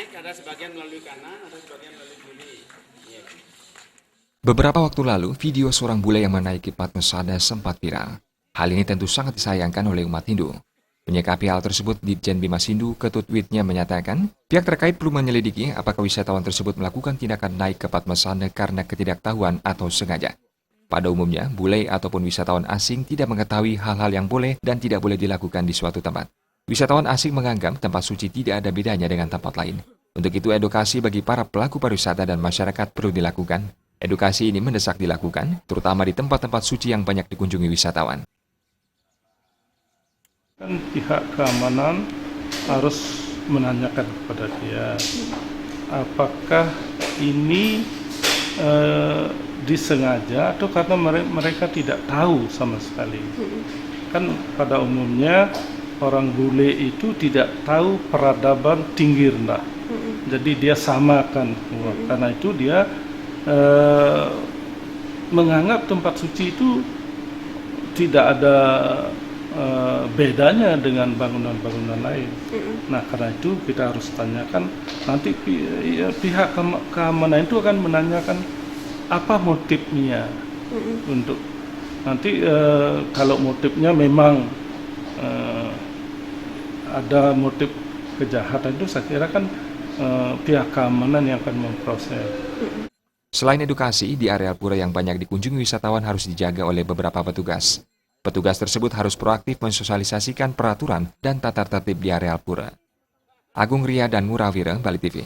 naik, ada sebagian melalui kanan, ada sebagian melalui kiri. Ya. Beberapa waktu lalu, video seorang bule yang menaiki Padmasana sempat viral. Hal ini tentu sangat disayangkan oleh umat Hindu. Menyikapi hal tersebut, Ditjen Bimas Hindu Ketut Witnya menyatakan, pihak terkait perlu menyelidiki apakah wisatawan tersebut melakukan tindakan naik ke Padmasana karena ketidaktahuan atau sengaja. Pada umumnya, bule ataupun wisatawan asing tidak mengetahui hal-hal yang boleh dan tidak boleh dilakukan di suatu tempat. Wisatawan asing menganggap tempat suci tidak ada bedanya dengan tempat lain. Untuk itu, edukasi bagi para pelaku pariwisata dan masyarakat perlu dilakukan. Edukasi ini mendesak dilakukan, terutama di tempat-tempat suci yang banyak dikunjungi wisatawan. Kan pihak keamanan harus menanyakan kepada dia apakah ini disengaja atau karena mereka tidak tahu sama sekali. Kan pada umumnya orang bule itu tidak tahu peradaban tinggi rendah. Jadi dia samakan semua. Karena itu dia menganggap tempat suci itu tidak ada bedanya dengan bangunan-bangunan lain. Nah, karena itu kita harus tanyakan, nanti pihak keamanan itu akan menanyakan apa motifnya untuk nanti kalau motifnya memang ada motif kejahatan itu saya kira kan pihak keamanan yang akan memproses. Selain edukasi, di areal pura yang banyak dikunjungi wisatawan harus dijaga oleh beberapa petugas. Petugas tersebut harus proaktif mensosialisasikan peraturan dan tata tertib di areal pura. Agung Ria dan Murawira, Bali TV.